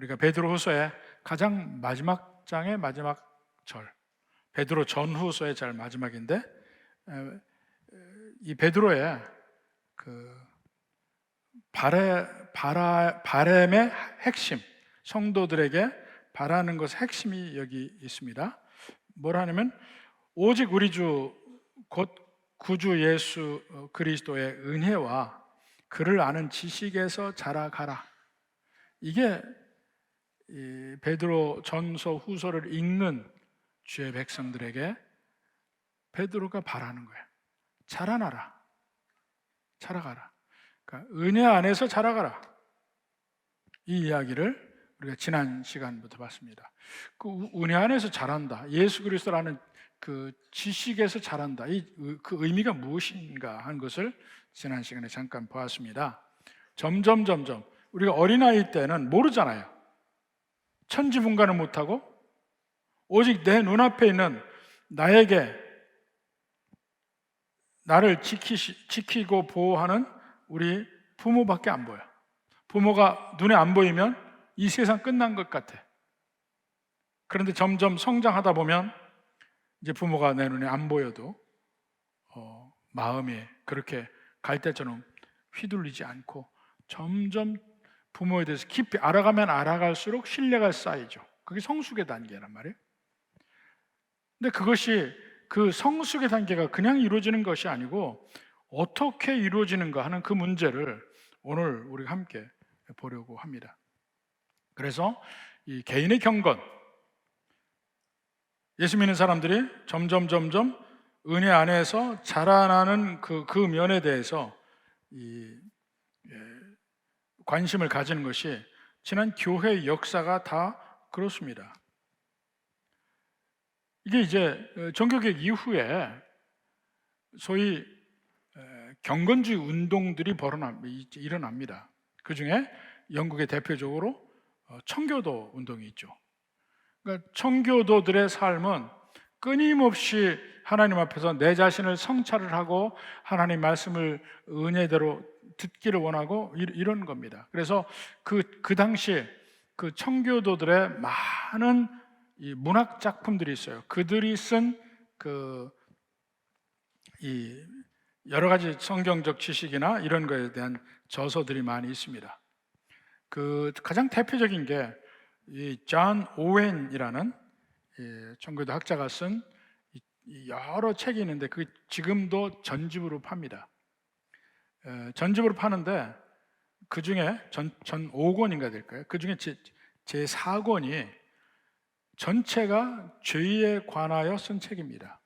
우리가 베드로후서의 가장 마지막 장의 마지막 절, 베드로 전후서의 절 마지막인데, 이 베드로의 그 바램의 핵심, 성도들에게 바라는 것의 핵심이 여기 있습니다. 뭐라냐면 오직 우리 주 곧 구주 예수 그리스도의 은혜와 그를 아는 지식에서 자라가라. 이게 이 베드로 전서 후서를 읽는 주의 백성들에게 베드로가 바라는 거예요. 자라나라, 자라가라. 그러니까 은혜 안에서 자라가라. 이 이야기를 우리가 지난 시간부터 봤습니다. 그 은혜 안에서 자란다, 예수 그리스도라는 그 지식에서 자란다, 그 의미가 무엇인가 하는 것을 지난 시간에 잠깐 보았습니다. 점점 우리가 어린아이 때는 모르잖아요. 천지분간을 못하고 오직 내 눈앞에 있는 나에게 나를 지키고 보호하는 우리 부모밖에 안 보여. 부모가 눈에 안 보이면 이 세상 끝난 것 같아. 그런데 점점 성장하다 보면 이제 부모가 내 눈에 안 보여도 마음이 그렇게 갈대처럼 휘둘리지 않고 점점 부모에 대해서 깊이 알아가면 알아갈수록 신뢰가 쌓이죠. 그게 성숙의 단계란 말이에요. 근데 그것이 그 성숙의 단계가 그냥 이루어지는 것이 아니고 어떻게 이루어지는가 하는 그 문제를 오늘 우리가 함께 보려고 합니다. 그래서 이 개인의 경건, 예수 믿는 사람들이 점점 은혜 안에서 자라나는 그 면에 대해서 관심을 가지는 것이 지난 교회의 역사가 다 그렇습니다. 이게 이제 종교개혁 이후에 소위 경건주의 운동들이 일어납니다. 그 중에 영국의 대표적으로 청교도 운동이 있죠. 그러니까 청교도들의 삶은 끊임없이 하나님 앞에서 내 자신을 성찰을 하고 하나님 말씀을 은혜대로 듣기를 원하고 이런 겁니다. 그래서 그 당시 그 청교도들의 많은 이 문학 작품들이 있어요. 그들이 쓴 이 여러 가지 성경적 지식이나 이런 거에 대한 저서들이 많이 있습니다. 그 가장 대표적인 게 이 존 오웬이라는 청교도 학자가 쓴 여러 책이 있는데 그 지금도 전집으로 팝니다. 전집으로 파는데 그 중에 전 5권인가 될까요? 그 중에 제 4권이 전체가 죄에 관하여 쓴 책입니다.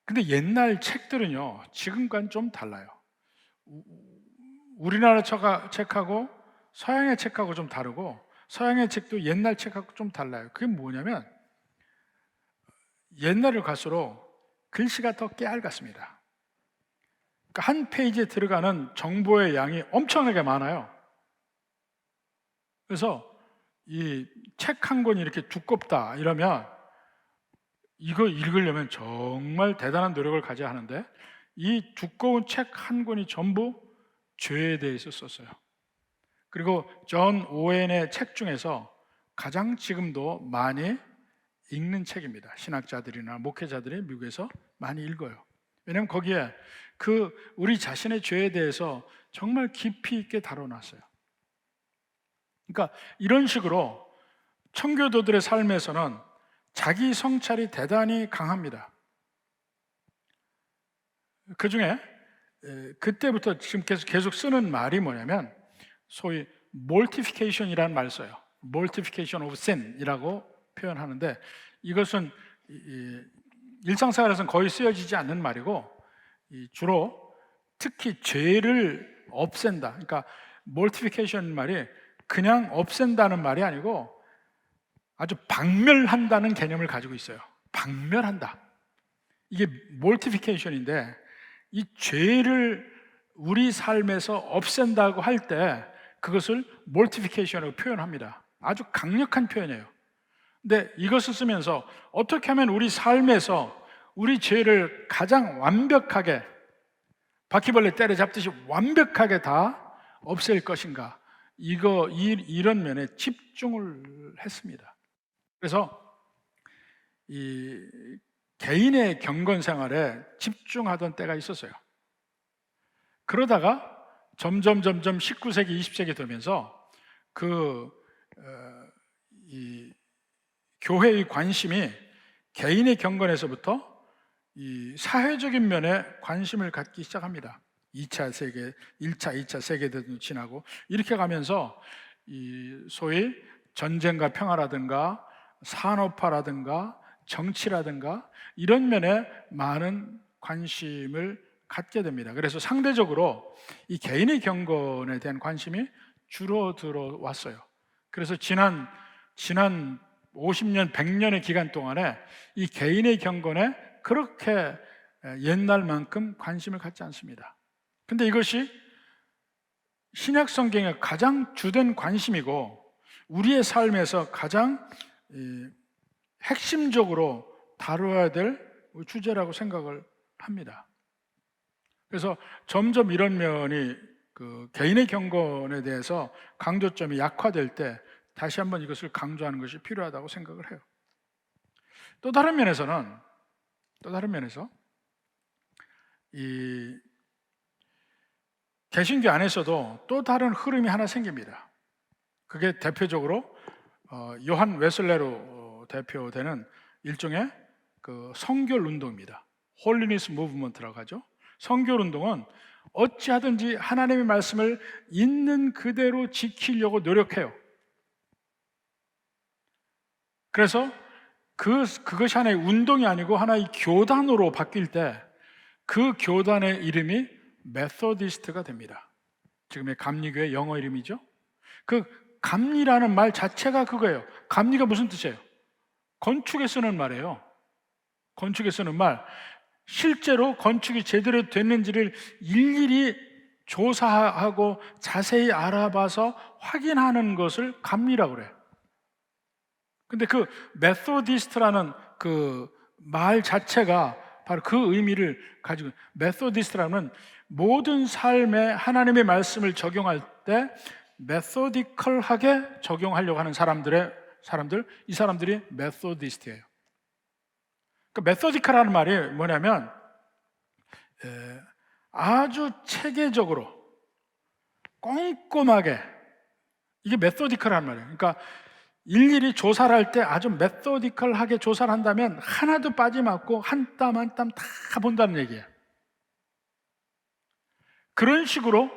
근데 옛날 책들은요, 지금과는 좀 달라요. 우리나라 책하고 서양의 책하고 좀 다르고 서양의 책도 옛날 책하고 좀 달라요. 그게 뭐냐면 옛날을 갈수록 글씨가 더 깨알같습니다. 그러니까 한 페이지에 들어가는 정보의 양이 엄청나게 많아요. 그래서 이 책 한 권이 이렇게 두껍다 이러면 이거 읽으려면 정말 대단한 노력을 가져야 하는데 이 두꺼운 책 한 권이 전부 죄에 대해서 썼어요. 그리고 존 오웬의 책 중에서 가장 지금도 많이 읽는 책입니다. 신학자들이나 목회자들이 미국에서 많이 읽어요. 왜냐하면 거기에 우리 자신의 죄에 대해서 정말 깊이 있게 다뤄놨어요. 그러니까 이런 식으로 청교도들의 삶에서는 자기 성찰이 대단히 강합니다. 그 중에 그때부터 지금 계속 쓰는 말이 뭐냐면 소위 mortification이라는 말을 써요. mortification of sin이라고 표현하는데 이것은 일상생활에서는 거의 쓰여지지 않는 말이고 주로 특히 죄를 없앤다. 그러니까 mortification 말이 그냥 없앤다는 말이 아니고 아주 박멸한다는 개념을 가지고 있어요. 박멸한다. 이게 mortification인데 이 죄를 우리 삶에서 없앤다고 할 때 그것을 mortification으로 표현합니다. 아주 강력한 표현이에요. 근데 이것을 쓰면서 어떻게 하면 우리 삶에서 우리 죄를 가장 완벽하게 바퀴벌레 때려잡듯이 완벽하게 다 없앨 것인가, 이런 면에 집중을 했습니다. 그래서 이 개인의 경건 생활에 집중하던 때가 있었어요. 그러다가 점점 19세기, 20세기 되면서 이 교회의 관심이 개인의 경건에서부터 이 사회적인 면에 관심을 갖기 시작합니다. 1차, 2차 세계대전도 지나고 이렇게 가면서 이 소위 전쟁과 평화라든가 산업화라든가 정치라든가 이런 면에 많은 관심을 갖게 됩니다. 그래서 상대적으로 이 개인의 경건에 대한 관심이 줄어들어 왔어요. 그래서 지난 50년, 100년의 기간 동안에 이 개인의 경건에 그렇게 옛날만큼 관심을 갖지 않습니다. 근데 이것이 신약 성경의 가장 주된 관심이고 우리의 삶에서 가장 핵심적으로 다뤄야 될 주제라고 생각을 합니다. 그래서 점점 이런 면이 개인의 경건에 대해서 강조점이 약화될 때 다시 한번 이것을 강조하는 것이 필요하다고 생각을 해요. 또 다른 면에서 이 개신교 안에서도 또 다른 흐름이 하나 생깁니다. 그게 대표적으로 요한 웨슬레로 대표되는 일종의 성결 운동입니다. 홀리니스 무브먼트라고 하죠. 성결 운동은 어찌하든지 하나님의 말씀을 있는 그대로 지키려고 노력해요. 그래서 그것이 하나의 운동이 아니고 하나의 교단으로 바뀔 때 그 교단의 이름이 메소디스트가 됩니다. 지금의 감리교의 영어 이름이죠. 그 감리라는 말 자체가 그거예요. 감리가 무슨 뜻이에요? 건축에 쓰는 말이에요. 건축에 쓰는 말. 실제로 건축이 제대로 됐는지를 일일이 조사하고 자세히 알아봐서 확인하는 것을 감리라고 그래요. 근데 그 메소디스트라는 그 말 자체가 바로 그 의미를 가지고, 메소디스트라는 모든 삶에 하나님의 말씀을 적용할 때 메소디컬하게 적용하려고 하는 이 사람들이 메소디스트예요. 그 메소디컬하는 말이 뭐냐면 아주 체계적으로 꼼꼼하게, 이게 메소디컬하는 말이에요. 그러니까 일일이 조사를 할 때 아주 메소디컬하게 조사를 한다면 하나도 빠짐없고 한 땀 한 땀 다 본다는 얘기예요. 그런 식으로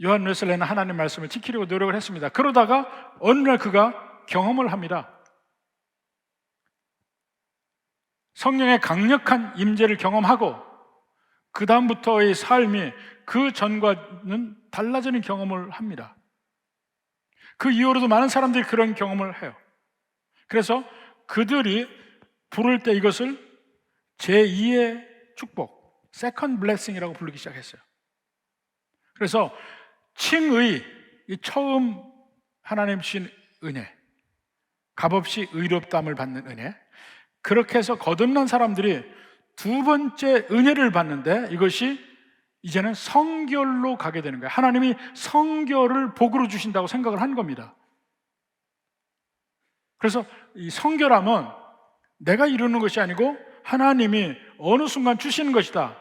요한 웨슬레는 하나님 말씀을 지키려고 노력을 했습니다. 그러다가 어느 날 그가 경험을 합니다. 성령의 강력한 임재를 경험하고 그 다음부터의 삶이 그 전과는 달라지는 경험을 합니다. 그 이후로도 많은 사람들이 그런 경험을 해요. 그래서 그들이 부를 때 이것을 제2의 축복, second blessing이라고 부르기 시작했어요. 그래서 칭의, 처음 하나님 주신 은혜, 값없이 의롭다함을 받는 은혜, 그렇게 해서 거듭난 사람들이 두 번째 은혜를 받는데 이것이 이제는 성결로 가게 되는 거예요. 하나님이 성결을 복으로 주신다고 생각을 한 겁니다. 그래서 이 성결함은 내가 이루는 것이 아니고 하나님이 어느 순간 주시는 것이다.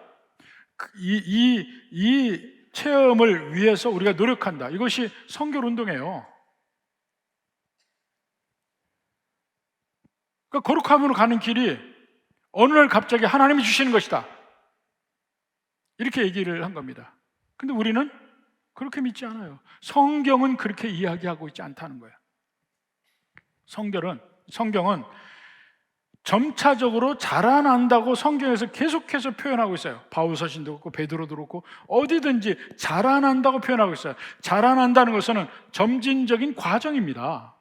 이 체험을 위해서 우리가 노력한다. 이것이 성결 운동이에요. 그러니까 거룩함으로 가는 길이 어느 날 갑자기 하나님이 주시는 것이다. 이렇게 얘기를 한 겁니다. 근데 우리는 그렇게 믿지 않아요. 성경은 그렇게 이야기하고 있지 않다는 거예요. 성경은 점차적으로 자라난다고 성경에서 계속해서 표현하고 있어요. 바울 서신도 그렇고 베드로도 그렇고 어디든지 자라난다고 표현하고 있어요. 자라난다는 것은 점진적인 과정입니다.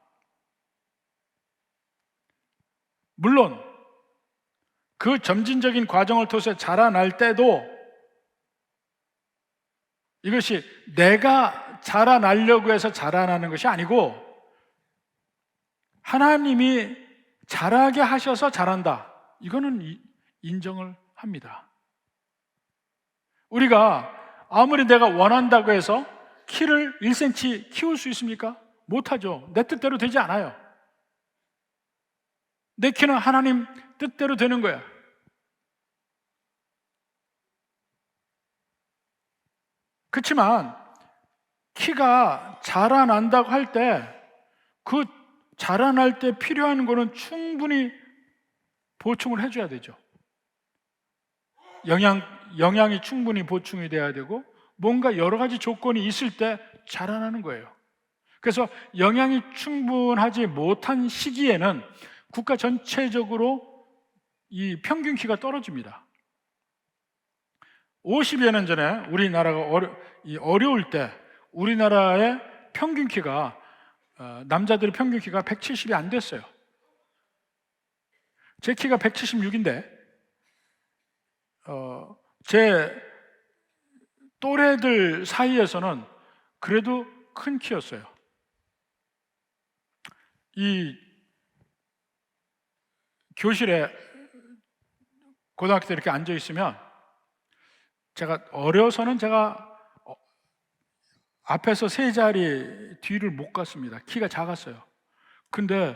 물론 그 점진적인 과정을 통해서 자라날 때도 이것이 내가 자라나려고 해서 자라나는 것이 아니고 하나님이 자라게 하셔서 자란다. 이거는 인정을 합니다. 우리가 아무리 내가 원한다고 해서 키를 1cm 키울 수 있습니까? 못하죠. 내 뜻대로 되지 않아요. 내 키는 하나님 뜻대로 되는 거야. 그렇지만 키가 자라난다고 할 때 그 자라날 때 필요한 거는 충분히 보충을 해줘야 되죠. 영양이 충분히 보충이 돼야 되고 뭔가 여러 가지 조건이 있을 때 자라나는 거예요. 그래서 영양이 충분하지 못한 시기에는 국가 전체적으로 이 평균 키가 떨어집니다. 50여 년 전에 우리나라가 어려울 때 우리나라의 평균 키가 남자들의 평균 키가 170이 안 됐어요. 제 키가 176인데 제 또래들 사이에서는 그래도 큰 키였어요. 이 교실에 고등학교 때 이렇게 앉아 있으면 제가 어려서는 앞에서 세 자리 뒤를 못 갔습니다. 키가 작았어요. 근데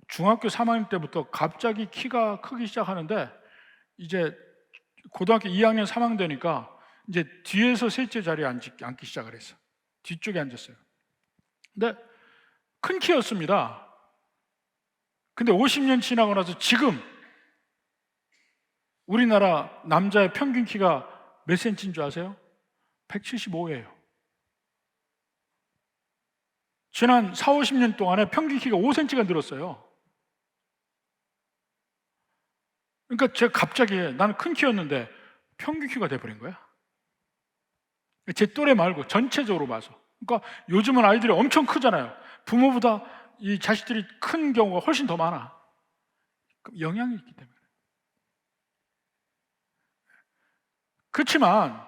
중학교 3학년 때부터 갑자기 키가 크기 시작하는데 이제 고등학교 2학년 3학년 되니까 이제 뒤에서 셋째 자리에 앉기 시작을 했어요. 뒤쪽에 앉았어요. 근데 큰 키였습니다. 근데 50년 지나고 나서 지금 우리나라 남자의 평균 키가 몇 센치인 줄 아세요? 175예요. 지난 4, 50년 동안에 평균 키가 5cm가 늘었어요. 그러니까 제가 갑자기 나는 큰 키였는데 평균 키가 돼버린 거야. 제 또래 말고 전체적으로 봐서. 그러니까 요즘은 아이들이 엄청 크잖아요. 부모보다 이 자식들이 큰 경우가 훨씬 더 많아. 영향이 있기 때문에. 그렇지만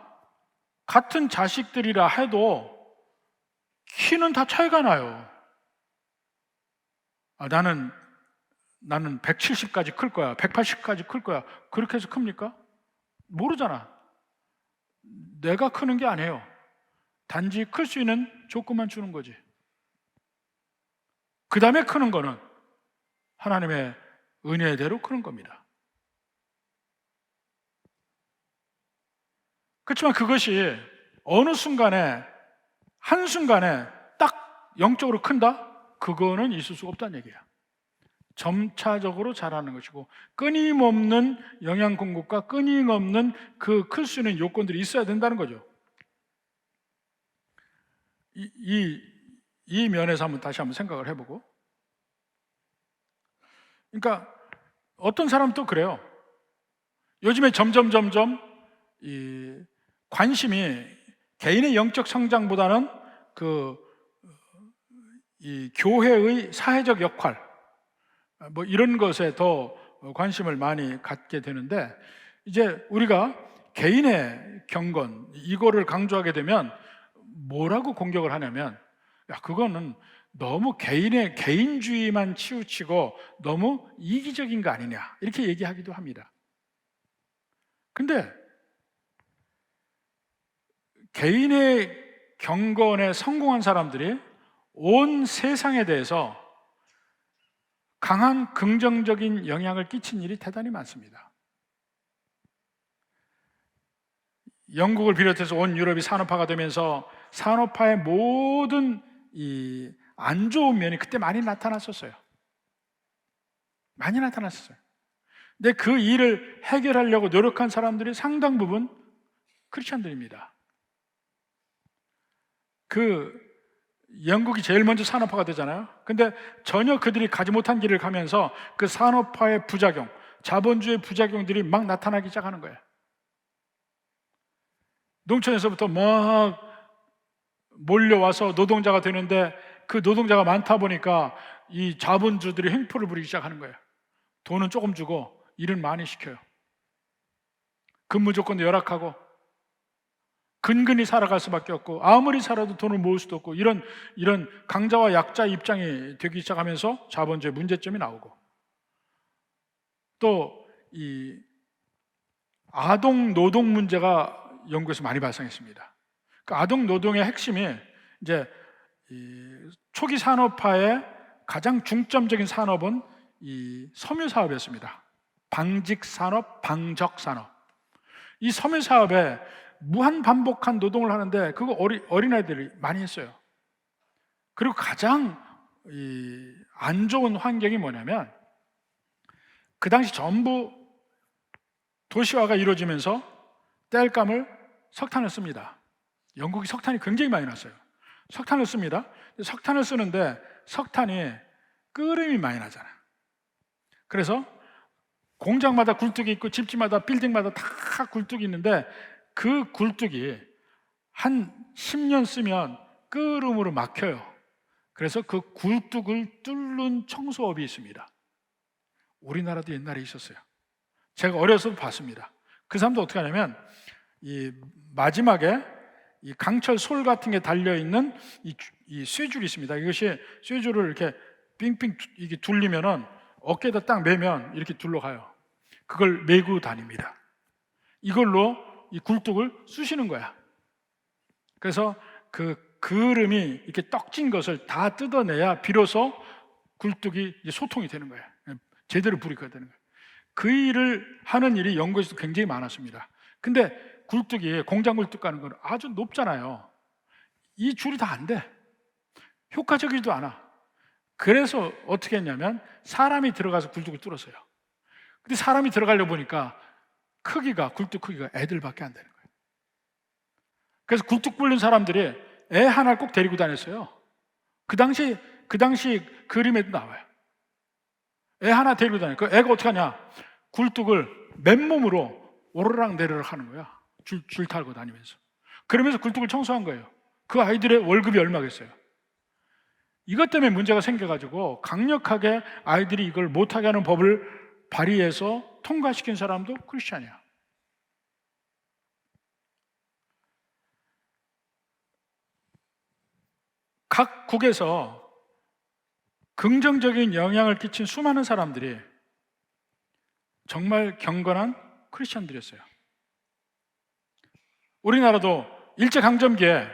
같은 자식들이라 해도 키는 다 차이가 나요. 나는 170까지 클 거야, 180까지 클 거야. 그렇게 해서 큽니까? 모르잖아. 내가 크는 게 아니에요. 단지 클 수 있는 조건만 주는 거지. 그 다음에 크는 거는 하나님의 은혜대로 크는 겁니다. 그렇지만 그것이 어느 순간에 한순간에 딱 영적으로 큰다? 그거는 있을 수가 없다는 얘기야. 점차적으로 자라는 것이고 끊임없는 영양 공급과 끊임없는 그 클 수 있는 요건들이 있어야 된다는 거죠. 이 면에서 다시 한번 생각을 해보고, 그러니까 어떤 사람은 또 그래요. 요즘에 점점 이 관심이 개인의 영적 성장보다는 이 교회의 사회적 역할, 뭐 이런 것에 더 관심을 많이 갖게 되는데, 이제 우리가 개인의 경건 이거를 강조하게 되면 뭐라고 공격을 하냐면, 그거는 너무 개인주의만 치우치고 너무 이기적인 거 아니냐 이렇게 얘기하기도 합니다. 근데 개인의 경건에 성공한 사람들이 온 세상에 대해서 강한 긍정적인 영향을 끼친 일이 대단히 많습니다. 영국을 비롯해서 온 유럽이 산업화가 되면서 산업화의 모든 이 안 좋은 면이 그때 많이 나타났었어요. 많이 나타났었어요. 근데 그 일을 해결하려고 노력한 사람들이 상당 부분 크리스천들입니다. 영국이 제일 먼저 산업화가 되잖아요. 근데 전혀 그들이 가지 못한 길을 가면서 그 산업화의 부작용, 자본주의 부작용들이 막 나타나기 시작하는 거예요. 농촌에서부터 막 몰려와서 노동자가 되는데 그 노동자가 많다 보니까 이 자본주들이 횡포를 부리기 시작하는 거예요. 돈은 조금 주고 일은 많이 시켜요. 근무 조건도 열악하고 근근히 살아갈 수밖에 없고 아무리 살아도 돈을 모을 수도 없고 이런 강자와 약자 입장이 되기 시작하면서 자본주의 문제점이 나오고, 또 이 아동 노동 문제가 영국에서 많이 발생했습니다. 그 아동 노동의 핵심이 이제 이 초기 산업화의 가장 중점적인 산업은 이 섬유 사업이었습니다. 방직 산업, 방적 산업. 이 섬유 사업에 무한 반복한 노동을 하는데 그거 어린아이들이 많이 했어요. 그리고 가장 안 좋은 환경이 뭐냐면 그 당시 전부 도시화가 이루어지면서 땔감을 석탄을 씁니다. 영국이 석탄이 굉장히 많이 났어요. 석탄을 씁니다. 석탄을 쓰는데 석탄이 끓음이 많이 나잖아요. 그래서 공장마다 굴뚝이 있고 집집마다 빌딩마다 다 굴뚝이 있는데 그 굴뚝이 한 10년 쓰면 끓음으로 막혀요. 그래서 그 굴뚝을 뚫는 청소업이 있습니다. 우리나라도 옛날에 있었어요. 제가 어려서 봤습니다. 그 사람도 어떻게 하냐면 이 마지막에 이 강철 솔 같은 게 달려있는 이 쇠줄이 있습니다. 이것이 쇠줄을 이렇게 빙빙 이게 둘리면은 어깨에다 딱 매면 이렇게 둘러가요. 그걸 메고 다닙니다. 이걸로 이 굴뚝을 쑤시는 거야. 그래서 그 그름이 이렇게 떡진 것을 다 뜯어내야 비로소 굴뚝이 이제 소통이 되는 거예요. 제대로 불이 꺼야 되는 거예요. 그 일을 하는 일이 영국에서도 굉장히 많았습니다. 근데 굴뚝이 공장 굴뚝 가는 건 아주 높잖아요. 이 줄이 다 안 돼. 효과적이지도 않아. 그래서 어떻게 했냐면 사람이 들어가서 굴뚝을 뚫었어요. 근데 사람이 들어가려고 보니까 굴뚝 크기가 애들밖에 안 되는 거예요. 그래서 굴뚝 뚫는 사람들이 애 하나를 꼭 데리고 다녔어요. 그 당시 그림에도 나와요. 애 하나 데리고 다녀요. 그 애가 어떻게 하냐? 굴뚝을 맨몸으로 오르락 내리락 하는 거야. 줄 타고 다니면서. 그러면서 굴뚝을 청소한 거예요. 그 아이들의 월급이 얼마겠어요? 이것 때문에 문제가 생겨가지고 강력하게 아이들이 이걸 못하게 하는 법을 발의해서 통과시킨 사람도 크리스찬이야. 각 국에서 긍정적인 영향을 끼친 수많은 사람들이 정말 경건한 크리스찬들이었어요. 우리나라도 일제강점기에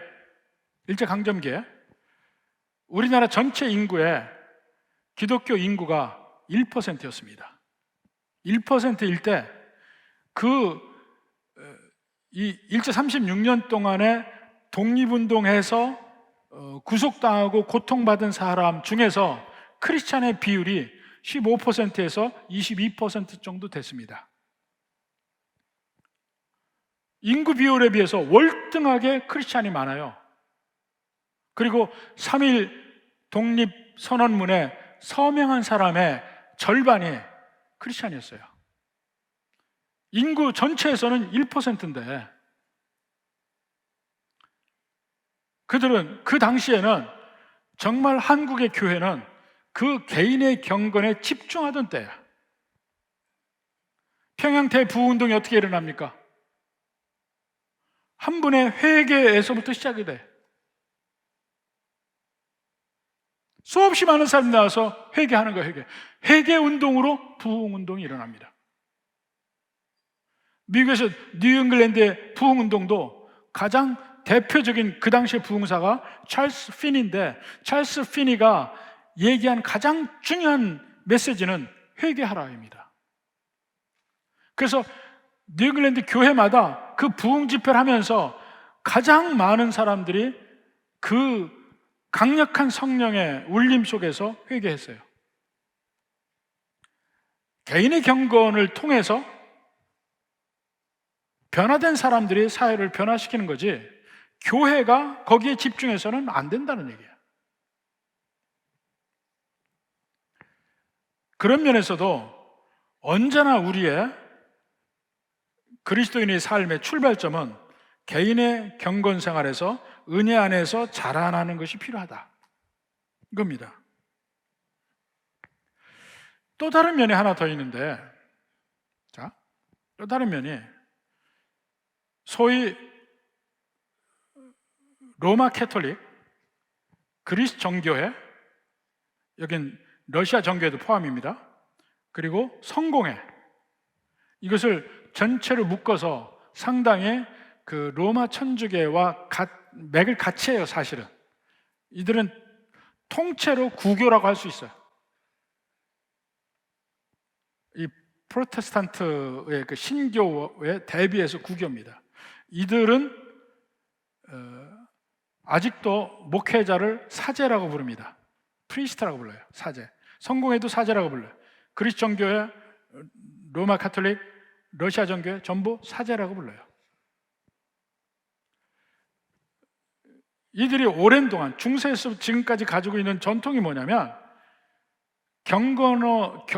우리나라 전체 인구의 기독교 인구가 1%였습니다. 1%일 때 이 일제 36년 동안에 독립운동해서 구속당하고 고통받은 사람 중에서 크리스찬의 비율이 15%에서 22% 정도 됐습니다. 인구 비율에 비해서 월등하게 크리스찬이 많아요. 그리고 3.1 독립선언문에 서명한 사람의 절반이 크리스찬이었어요. 인구 전체에서는 1%인데 그들은 그 당시에는 정말 한국의 교회는 그 개인의 경건에 집중하던 때야. 평양 대부운동이 어떻게 일어납니까? 한 분의 회개에서부터 시작이 돼. 수없이 많은 사람이 나와서 회개하는 거예요. 회개 운동으로 부흥운동이 일어납니다. 미국에서 뉴잉글랜드의 부흥운동도 가장 대표적인 그 당시의 부흥사가 찰스 피니인데, 찰스 피니가 얘기한 가장 중요한 메시지는 회개하라입니다. 그래서 뉴잉글랜드 교회마다 그 부흥 집회를 하면서 가장 많은 사람들이 그 강력한 성령의 울림 속에서 회개했어요. 개인의 경건을 통해서 변화된 사람들이 사회를 변화시키는 거지, 교회가 거기에 집중해서는 안 된다는 얘기예요. 그런 면에서도 언제나 우리의 그리스도인의 삶의 출발점은 개인의 경건 생활에서 은혜 안에서 자라나는 것이 필요하다, 이겁니다. 또 다른 면이 하나 더 있는데, 또 다른 면이 소위 로마 캐톨릭, 그리스 정교회, 여긴 러시아 정교회도 포함입니다. 그리고 성공회, 이것을 전체로 묶어서 상당히 그 로마 천주교와 맥을 같이 해요, 사실은. 이들은 통째로 구교라고 할 수 있어요. 이 프로테스탄트의 그 신교에 대비해서 구교입니다. 이들은 아직도 목회자를 사제라고 부릅니다. 프리스트라고 불러요. 사제. 성공회도 사제라고 불러요. 그리스 정교회, 로마 카톨릭, 러시아 정교회 전부 사제라고 불러요. 이들이 오랜 동안 중세에서 지금까지 가지고 있는 전통이 뭐냐면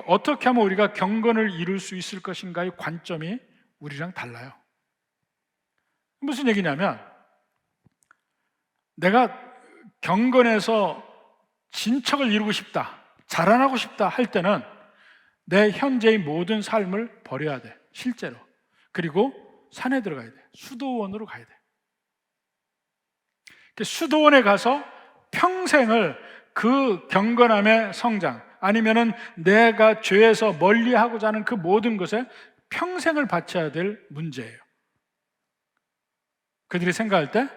어떻게 하면 우리가 경건을 이룰 수 있을 것인가의 관점이 우리랑 달라요. 무슨 얘기냐면 내가 경건에서 진척을 이루고 싶다, 자라나고 싶다 할 때는 내 현재의 모든 삶을 버려야 돼, 실제로. 그리고 산에 들어가야 돼. 수도원으로 가야 돼. 수도원에 가서 평생을 그 경건함의 성장, 아니면은 내가 죄에서 멀리하고자 하는 그 모든 것에 평생을 바쳐야 될 문제예요. 그들이 생각할 때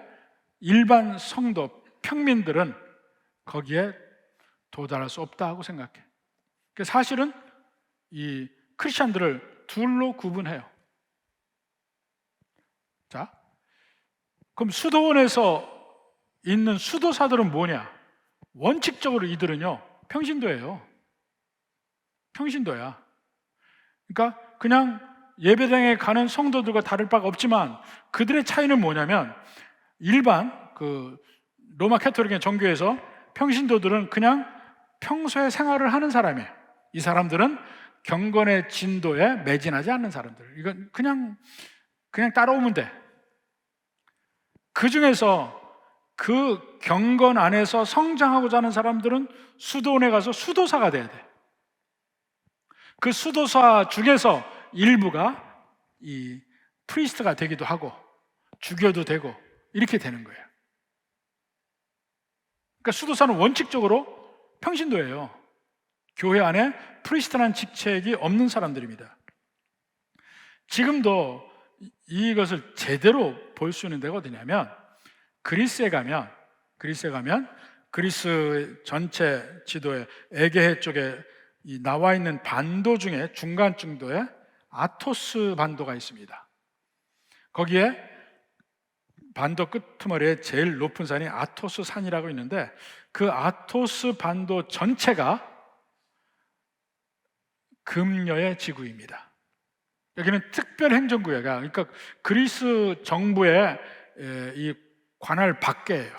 일반 성도, 평민들은 거기에 도달할 수 없다고 생각해. 사실은 이 크리스천들을 둘로 구분해요. 자, 그럼 수도원에서 있는 수도사들은 뭐냐? 원칙적으로 이들은요, 평신도예요. 평신도야. 그러니까 그냥 예배당에 가는 성도들과 다를 바가 없지만 그들의 차이는 뭐냐면 일반 그 로마 카톨릭의 정교에서 평신도들은 그냥 평소에 생활을 하는 사람이에요. 이 사람들은 경건의 진도에 매진하지 않는 사람들. 이건 그냥 따라오면 돼. 그 중에서 그 경건 안에서 성장하고자 하는 사람들은 수도원에 가서 수도사가 돼야 돼. 그 수도사 중에서 일부가 이 프리스트가 되기도 하고 주교도 되고 이렇게 되는 거예요. 그러니까 수도사는 원칙적으로 평신도예요. 교회 안에 프리스트라는 직책이 없는 사람들입니다. 지금도 이것을 제대로 볼 수 있는 데가 어디냐면 그리스에 가면 그리스 전체 지도에 에게해 쪽에 나와 있는 반도 중에 중간 정도에 아토스 반도가 있습니다. 거기에 반도 끄트머리에 제일 높은 산이 아토스 산이라고 있는데 그 아토스 반도 전체가 금여의 지구입니다. 여기는 특별 행정구역이야. 그러니까 그리스 정부의 이 관할 밖에예요.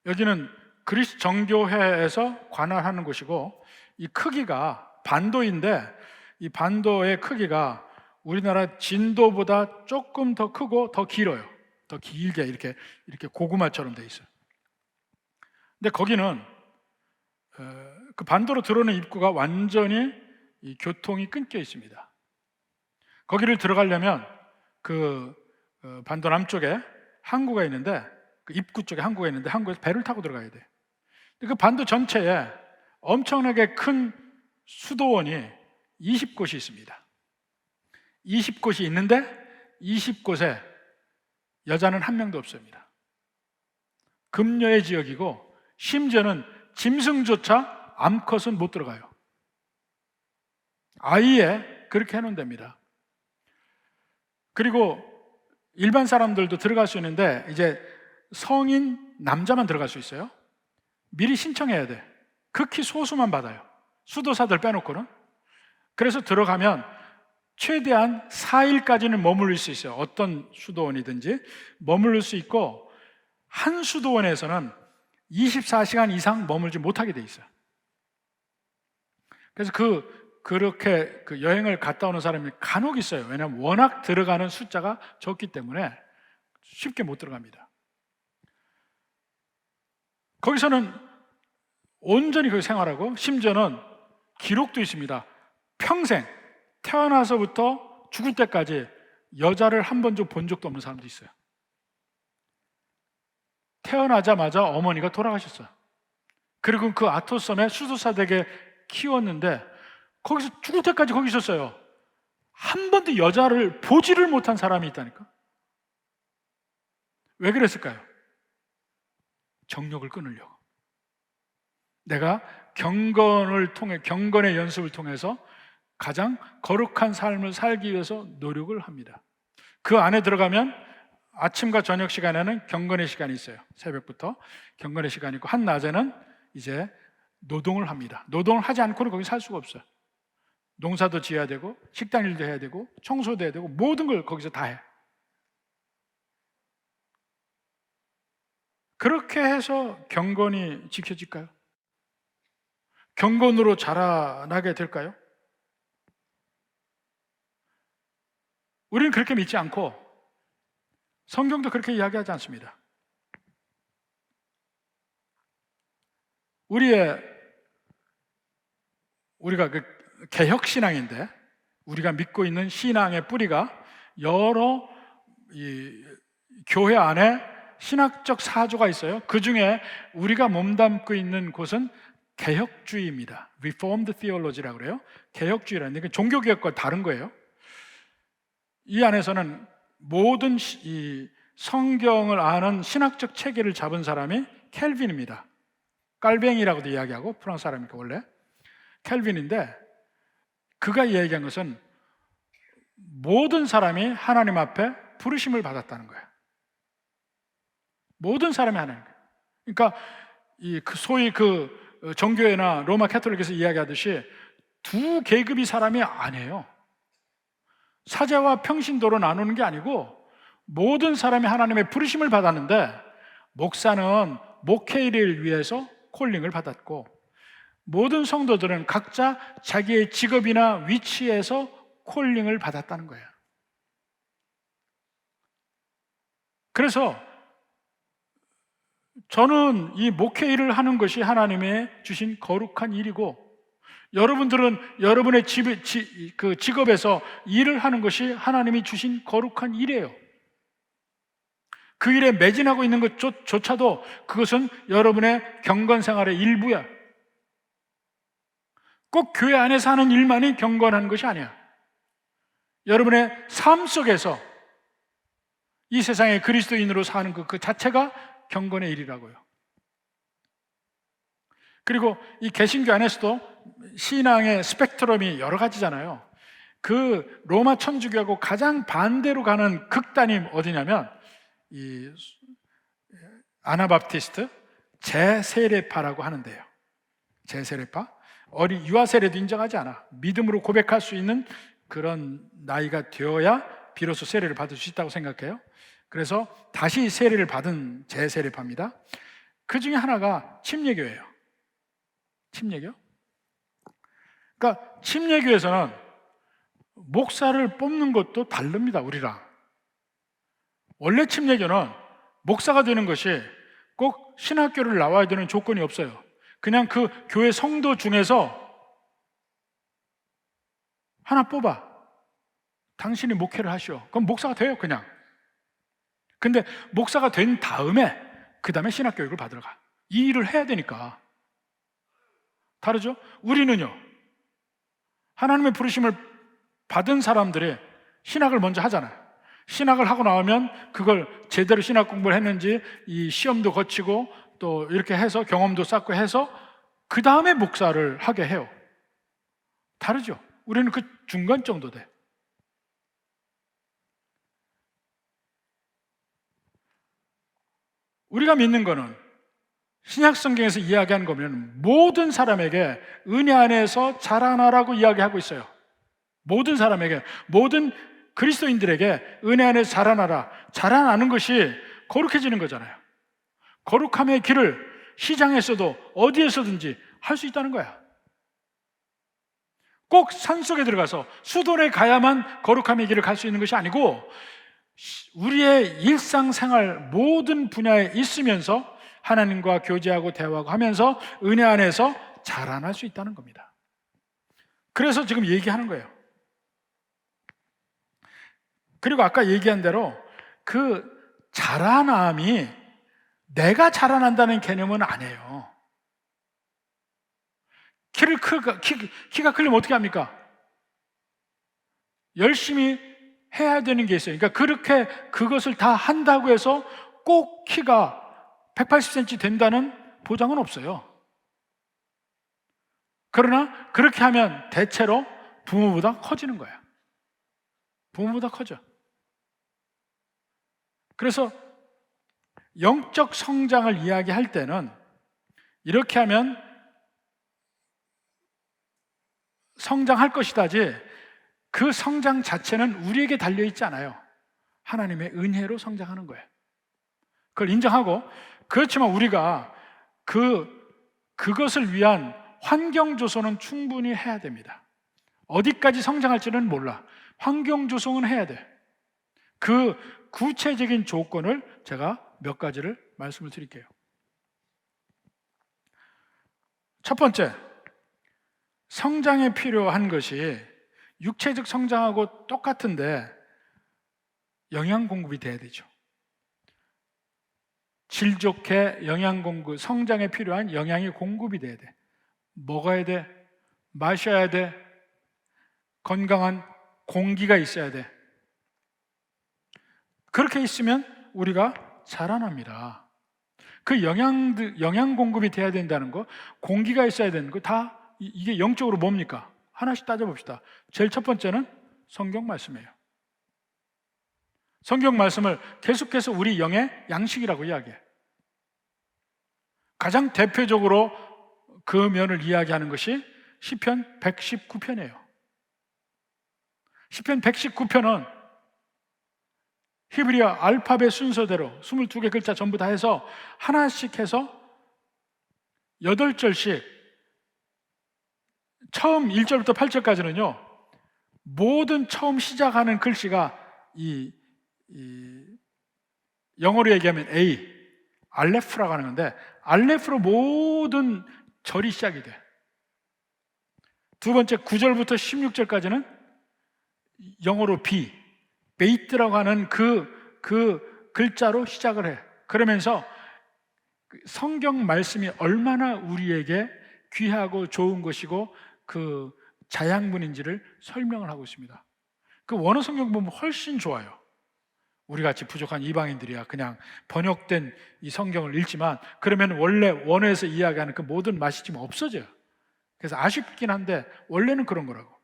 여기는 그리스 정교회에서 관할하는 곳이고 이 크기가 반도인데 이 반도의 크기가 우리나라 진도보다 조금 더 크고 더 길어요. 더 길게 이렇게 고구마처럼 돼 있어요. 근데 거기는 그 반도로 들어오는 입구가 완전히 이 교통이 끊겨 있습니다. 거기를 들어가려면 그 반도 남쪽에 항구가 있는데 그 입구 쪽에 항구가 있는데 항구에서 배를 타고 들어가야 돼. 그 반도 전체에 엄청나게 큰 수도원이 20곳이 있습니다. 20곳이 있는데 20곳에 여자는 한 명도 없습니다. 금여의 지역이고 심지어는 짐승조차 암컷은 못 들어가요. 아예 그렇게 해놓은 데입니다. 그리고 일반 사람들도 들어갈 수 있는데 이제 성인 남자만 들어갈 수 있어요. 미리 신청해야 돼. 극히 소수만 받아요. 수도사들 빼놓고는. 그래서 들어가면 최대한 4일까지는 머무를 수 있어요. 어떤 수도원이든지 머무를 수 있고 한 수도원에서는 24시간 이상 머물지 못하게 돼 있어요. 그래서 그렇게 그 여행을 갔다 오는 사람이 간혹 있어요. 왜냐하면 워낙 들어가는 숫자가 적기 때문에 쉽게 못 들어갑니다. 거기서는 온전히 거기 생활하고 심지어는 기록도 있습니다. 평생 태어나서부터 죽을 때까지 여자를 한 번 좀 본 적도 없는 사람도 있어요. 태어나자마자 어머니가 돌아가셨어요. 그리고 그 아토섬에 수도사되게 키웠는데 거기서 죽을 때까지 거기 있었어요. 한 번도 여자를 보지를 못한 사람이 있다니까. 왜 그랬을까요? 정욕을 끊으려고. 내가 경건의 연습을 통해서 가장 거룩한 삶을 살기 위해서 노력을 합니다. 그 안에 들어가면 아침과 저녁 시간에는 경건의 시간이 있어요. 새벽부터 경건의 시간이 있고, 한낮에는 이제 노동을 합니다. 노동을 하지 않고는 거기 살 수가 없어요. 농사도 지어야 되고, 식당 일도 해야 되고, 청소도 해야 되고, 모든 걸 거기서 다 해. 그렇게 해서 경건이 지켜질까요? 경건으로 자라나게 될까요? 우리는 그렇게 믿지 않고 성경도 그렇게 이야기하지 않습니다. 우리가 그 개혁신앙인데, 우리가 믿고 있는 신앙의 뿌리가 여러 교회 안에 신학적 사조가 있어요. 그 중에 우리가 몸담고 있는 곳은 개혁주의입니다. Reformed Theology라고 그래요. 개혁주의라는 게 종교개혁과 다른 거예요. 이 안에서는 모든 이 성경을 아는 신학적 체계를 잡은 사람이 켈빈입니다. 깔뱅이라고도 이야기하고, 프랑스 사람이니까 원래 켈빈인데, 그가 이야기한 것은 모든 사람이 하나님 앞에 부르심을 받았다는 거예요. 모든 사람이 하나님. 그러니까 소위 정교회나 로마 캐톨릭에서 이야기하듯이 두 계급이 사람이 아니에요. 사제와 평신도로 나누는 게 아니고 모든 사람이 하나님의 부르심을 받았는데, 목사는 목회 일을 위해서 콜링을 받았고, 모든 성도들은 각자 자기의 직업이나 위치에서 콜링을 받았다는 거예요. 그래서 저는 이 목회 일을 하는 것이 하나님의 주신 거룩한 일이고, 여러분들은 여러분의 직업에서 일을 하는 것이 하나님이 주신 거룩한 일이에요. 그 일에 매진하고 있는 것조차도 그것은 여러분의 경건 생활의 일부야. 꼭 교회 안에서 하는 일만이 경건한 것이 아니야. 여러분의 삶 속에서 이 세상에 그리스도인으로 사는 그 자체가 경건의 일이라고요. 그리고 이 개신교 안에서도 신앙의 스펙트럼이 여러 가지잖아요. 그 로마 천주교하고 가장 반대로 가는 극단이 어디냐면 이 아나바프티스트 제세례파라고 하는데요. 제세례파, 유아 세례도 인정하지 않아. 믿음으로 고백할 수 있는 그런 나이가 되어야 비로소 세례를 받을 수 있다고 생각해요. 그래서 다시 세례를 받은 제세례파입니다. 그 중에 하나가 침례교예요. 침례교. 그러니까 침례교에서는 목사를 뽑는 것도 다릅니다, 우리랑. 원래 침례교는 목사가 되는 것이 꼭 신학교를 나와야 되는 조건이 없어요. 그냥 그 교회 성도 중에서 하나 뽑아. 당신이 목회를 하시오. 그럼 목사가 돼요, 그냥. 근데 목사가 된 다음에 그 다음에 신학교육을 받으러 가. 이 일을 해야 되니까. 다르죠? 우리는요, 하나님의 부르심을 받은 사람들이 신학을 먼저 하잖아요. 신학을 하고 나오면 그걸 제대로 신학 공부를 했는지 이 시험도 거치고 또 이렇게 해서 경험도 쌓고 해서 그 다음에 목사를 하게 해요. 다르죠? 우리는 그 중간 정도 돼. 우리가 믿는 거는 신약 성경에서 이야기하는 거면 모든 사람에게 은혜 안에서 자라나라고 이야기하고 있어요. 모든 사람에게, 모든 그리스도인들에게 은혜 안에서 자라나라. 자라나는 것이 거룩해지는 거잖아요. 거룩함의 길을 시장에서도 어디에서든지 할 수 있다는 거야. 꼭 산속에 들어가서 수돌에 가야만 거룩함의 길을 갈 수 있는 것이 아니고, 우리의 일상생활 모든 분야에 있으면서 하나님과 교제하고 대화하고 하면서 은혜 안에서 자라날 수 있다는 겁니다. 그래서 지금 얘기하는 거예요. 그리고 아까 얘기한 대로 그 자라남이 내가 자라난다는 개념은 아니에요. 키가 크려면 어떻게 합니까? 열심히 해야 되는 게 있어요. 그러니까 그렇게 그것을 다 한다고 해서 꼭 키가 180cm 된다는 보장은 없어요. 그러나 그렇게 하면 대체로 부모보다 커지는 거야. 부모보다 커져. 그래서 영적 성장을 이야기할 때는 이렇게 하면 성장할 것이다지, 그 성장 자체는 우리에게 달려있지 않아요. 하나님의 은혜로 성장하는 거예요. 그걸 인정하고, 그렇지만 우리가 그것을 위한 환경 조성은 충분히 해야 됩니다. 어디까지 성장할지는 몰라. 환경 조성은 해야 돼. 그 구체적인 조건을 제가 몇 가지를 말씀을 드릴게요. 첫 번째, 성장에 필요한 것이 육체적 성장하고 똑같은데 영양 공급이 돼야 되죠. 질 좋게 영양 공급, 성장에 필요한 영양이 공급이 돼야 돼. 먹어야 돼, 마셔야 돼, 건강한 공기가 있어야 돼. 그렇게 있으면 우리가 자라납니다. 그 영양 공급이 돼야 된다는 거, 공기가 있어야 되는 거, 다 이게 영적으로 뭡니까? 하나씩 따져봅시다. 제일 첫 번째는 성경 말씀이에요. 성경 말씀을 계속해서 우리 영의 양식이라고 이야기해. 가장 대표적으로 그 면을 이야기하는 것이 시편 119편이에요. 시편 119편은 히브리어 알파벳 순서대로 22개 글자 전부 다 해서 하나씩 해서 8절씩, 처음 1절부터 8절까지는요 모든 처음 시작하는 글씨가 이 영어로 얘기하면 A, 알레프라고 하는 건데, 알레프로 모든 절이 시작이 돼. 두 번째 9절부터 16절까지는 영어로 B, 베이트라고 하는 그 글자로 시작을 해. 그러면서 성경 말씀이 얼마나 우리에게 귀하고 좋은 것이고 그 자양분인지를 설명을 하고 있습니다. 그 원어 성경 보면 훨씬 좋아요. 우리같이 부족한 이방인들이야 그냥 번역된 이 성경을 읽지만, 그러면 원래 원어에서 이야기하는 그 모든 맛이 지금 없어져요. 그래서 아쉽긴 한데 원래는 그런 거라고.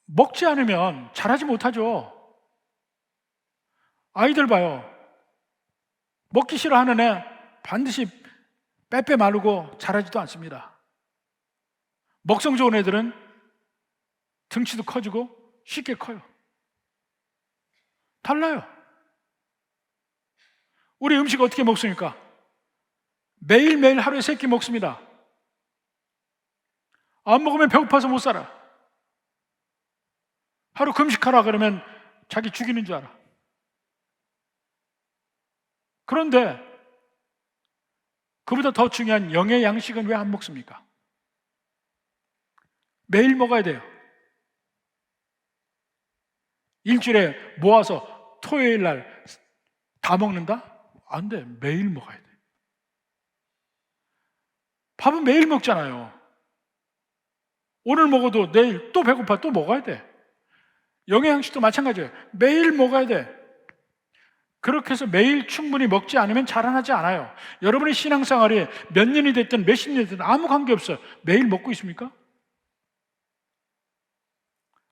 먹지 않으면 자라지 못하죠. 아이들 봐요. 먹기 싫어하는 애 반드시 빼빼 마르고 자라지도 않습니다. 먹성 좋은 애들은 등치도 커지고 쉽게 커요. 달라요. 우리 음식 어떻게 먹습니까? 매일매일 하루에 3끼 먹습니다. 안 먹으면 배고파서 못 살아. 하루 금식하라 그러면 자기 죽이는 줄 알아. 그런데 그보다 더 중요한 영의 양식은 왜 안 먹습니까? 매일 먹어야 돼요. 일주일에 모아서 토요일 날 다 먹는다? 안 돼. 매일 먹어야 돼. 밥은 매일 먹잖아요. 오늘 먹어도 내일 또 배고파 또 먹어야 돼. 영의 양식도 마찬가지예요. 매일 먹어야 돼. 그렇게 해서 매일 충분히 먹지 않으면 자라나지 않아요. 여러분의 신앙생활이 몇 년이 됐든 몇십 년이 됐든 아무 관계없어요. 매일 먹고 있습니까?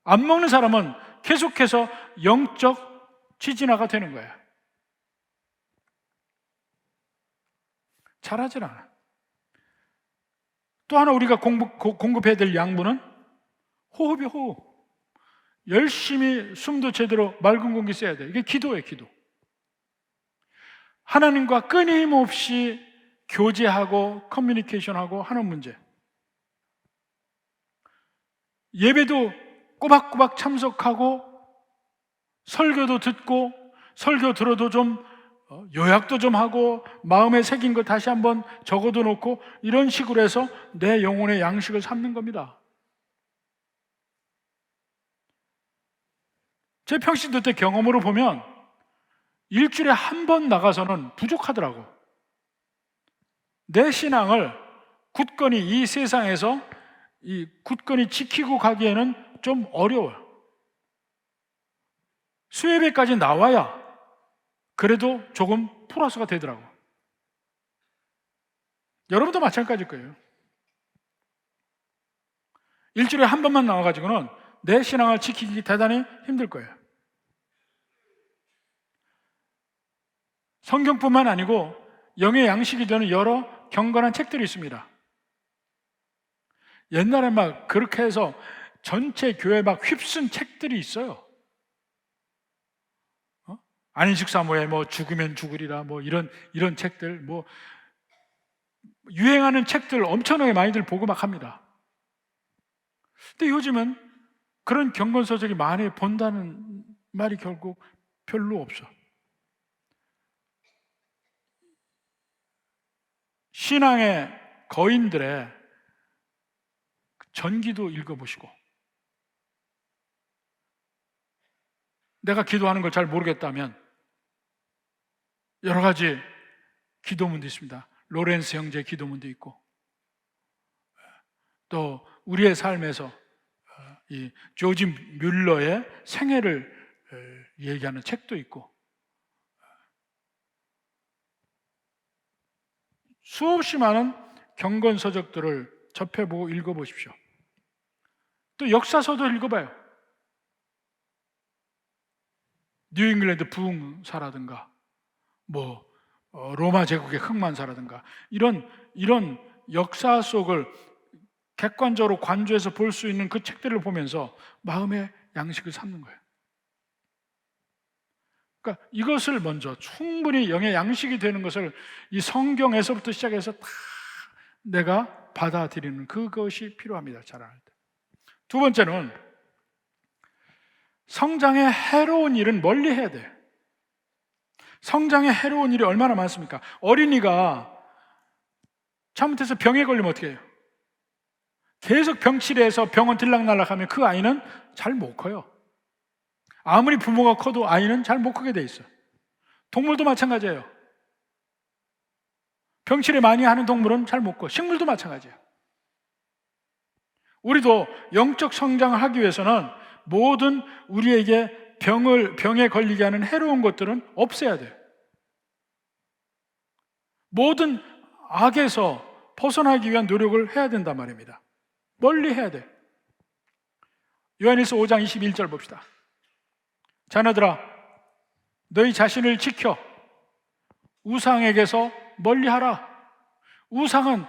안 먹는 사람은 계속해서 영적 지진화가 되는 거예요. 자라질 않아. 또 하나 우리가 공급해야 될 양분은 호흡이 호흡. 열심히 숨도 제대로 맑은 공기 써야 돼. 이게 기도예요, 기도. 하나님과 끊임없이 교제하고 커뮤니케이션하고 하는 문제. 예배도 꼬박꼬박 참석하고 설교도 듣고 설교 들어도 좀 요약도 좀 하고 마음에 새긴 거 다시 한번 적어도 놓고 이런 식으로 해서 내 영혼의 양식을 삼는 겁니다. 제 평신도 때 경험으로 보면 일주일에 한 번 나가서는 부족하더라고. 내 신앙을 굳건히 이 세상에서 굳건히 지키고 가기에는 좀 어려워요. 수예배까지 나와야 그래도 조금 플러스가 되더라고. 여러분도 마찬가지일 거예요. 일주일에 한 번만 나와가지고는 내 신앙을 지키기 대단히 힘들 거예요. 성경뿐만 아니고 영의 양식이 되는 여러 경건한 책들이 있습니다. 옛날에 막 그렇게 해서 전체 교회 막 휩쓴 책들이 있어요. 안인식 사모의 뭐 죽으면 죽으리라 뭐 이런 책들, 뭐 유행하는 책들 엄청나게 많이들 보고 막 합니다. 근데 요즘은 그런 경건서적이 많이 본다는 말이 결국 별로 없어. 신앙의 거인들의 전기도 읽어보시고, 내가 기도하는 걸 잘 모르겠다면 여러 가지 기도문도 있습니다. 로렌스 형제의 기도문도 있고, 또 우리의 삶에서 이 조지 뮬러의 생애를 얘기하는 책도 있고, 수없이 많은 경건서적들을 접해보고 읽어보십시오. 또 역사서도 읽어봐요. 뉴잉글랜드 부흥사라든가 뭐 로마 제국의 흑만사라든가 이런 역사 속을 객관적으로 관조해서 볼 수 있는 그 책들을 보면서 마음의 양식을 삼는 거예요. 그러니까 이것을 먼저 충분히 영의 양식이 되는 것을 이 성경에서부터 시작해서 다 내가 받아들이는 그것이 필요합니다. 자라날 때. 두 번째는 성장의 해로운 일은 멀리 해야 돼요. 성장의 해로운 일이 얼마나 많습니까? 어린이가 잘못해서 병에 걸리면 어떻게 해요? 계속 병치레해서 병원 들락날락하면 그 아이는 잘 못 커요. 아무리 부모가 커도 아이는 잘 못 크게 돼 있어요. 동물도 마찬가지예요. 병치레 많이 하는 동물은 잘 못 커. 식물도 마찬가지예요. 우리도 영적 성장을 하기 위해서는 모든 우리에게 병에 걸리게 하는 해로운 것들은 없애야 돼요. 모든 악에서 벗어나기 위한 노력을 해야 된단 말입니다. 멀리 해야 돼. 요한일서 5장 21절 봅시다. 자녀들아, 너희 자신을 지켜 우상에게서 멀리하라. 우상은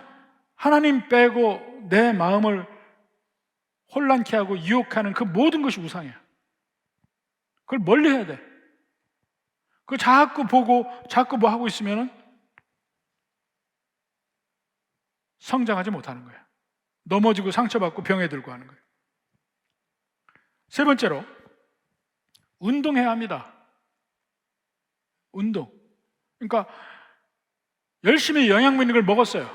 하나님 빼고 내 마음을 혼란케 하고 유혹하는 그 모든 것이 우상이야. 그걸 멀리 해야 돼. 그거 자꾸 보고 자꾸 뭐 하고 있으면 성장하지 못하는 거야. 넘어지고 상처받고 병에 들고 하는 거예요. 세 번째로 운동해야 합니다. 운동. 그러니까 열심히 영양분 있는 걸 먹었어요.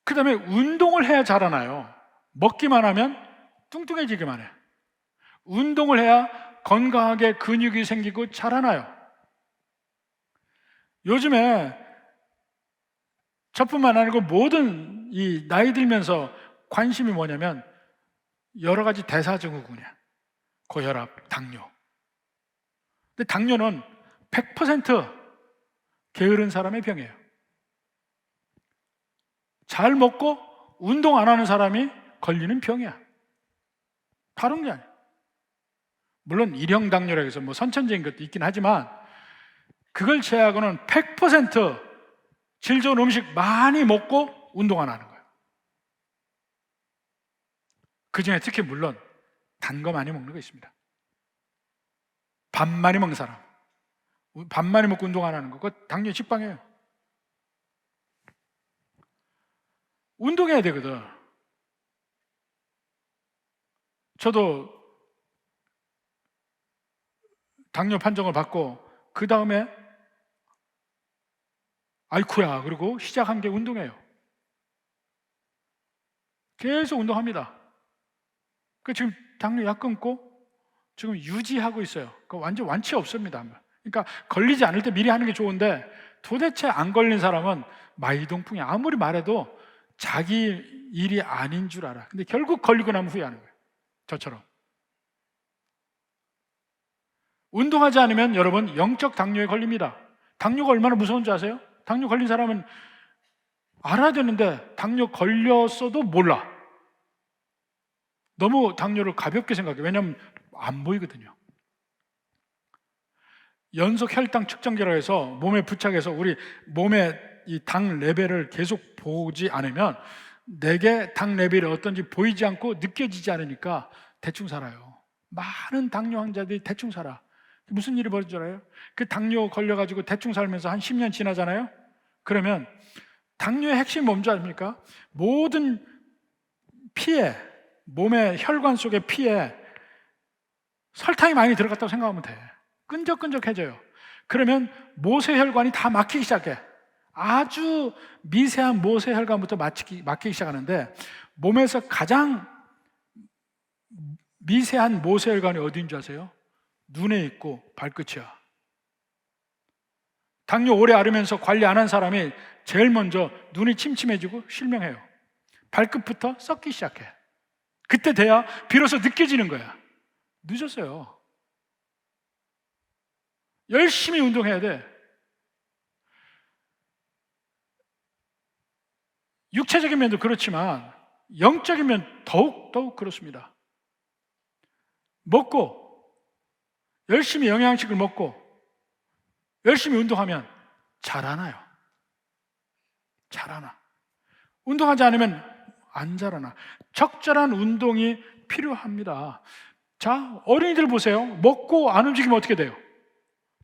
그 다음에 운동을 해야 자라나요. 먹기만 하면 뚱뚱해지기만 해. 운동을 해야 건강하게 근육이 생기고 자라나요. 요즘에 저뿐만 아니고 모든 이 나이 들면서 관심이 뭐냐면 여러 가지 대사증후군이야. 고혈압, 당뇨. 근데 당뇨는 100% 게으른 사람의 병이에요. 잘 먹고 운동 안 하는 사람이 걸리는 병이야. 다른 게 아니야. 물론 일형 당뇨라고 해서 뭐 선천적인 것도 있긴 하지만 그걸 제외하고는 100% 질 좋은 음식 많이 먹고 운동 안 하는 거예요. 그 중에 특히 물론 단 거 많이 먹는 거 있습니다. 밥 많이 먹는 사람, 밥 많이 먹고 운동 안 하는 거, 그거 당뇨 직방이에요. 운동해야 되거든. 저도 당뇨 판정을 받고 그 다음에 아이쿠야 그리고 시작한 게 운동이에요. 계속 운동합니다. 그 지금 당뇨 약 끊고 지금 유지하고 있어요. 그 완전 완치 없습니다. 그러니까 걸리지 않을 때 미리 하는 게 좋은데 도대체 안 걸린 사람은 마이동풍이야. 아무리 말해도 자기 일이 아닌 줄 알아. 근데 결국 걸리고 나면 후회하는 거예요. 저처럼. 운동하지 않으면 여러분 영적 당뇨에 걸립니다. 당뇨가 얼마나 무서운 줄 아세요? 당뇨 걸린 사람은 알아야 되는데 당뇨 걸렸어도 몰라. 너무 당뇨를 가볍게 생각해. 왜냐하면 안 보이거든요. 연속 혈당 측정기라 해서 몸에 부착해서 우리 몸의 이 당 레벨을 계속 보지 않으면 내게 당 레벨이 어떤지 보이지 않고 느껴지지 않으니까 대충 살아요. 많은 당뇨 환자들이 대충 살아. 무슨 일이 벌어질 줄 알아요? 그 당뇨 걸려가지고 대충 살면서 한 10년 지나잖아요? 그러면 당뇨의 핵심이 뭔지 아십니까? 모든 피에, 몸의 혈관 속의 피에 설탕이 많이 들어갔다고 생각하면 돼. 끈적끈적해져요. 그러면 모세혈관이 다 막히기 시작해. 아주 미세한 모세혈관부터 막히기 시작하는데, 몸에서 가장 미세한 모세혈관이 어디인 줄 아세요? 눈에 있고 발끝이야. 당뇨 오래 앓으면서 관리 안 한 사람이 제일 먼저 눈이 침침해지고 실명해요. 발끝부터 썩기 시작해. 그때 돼야 비로소 느껴지는 거야. 늦었어요. 열심히 운동해야 돼. 육체적인 면도 그렇지만 영적인 면 더욱 그렇습니다. 먹고 열심히 영양식을 먹고 열심히 운동하면 자라나요. 자라나. 운동하지 않으면 안 자라나. 적절한 운동이 필요합니다. 자, 어린이들 보세요. 먹고 안 움직이면 어떻게 돼요?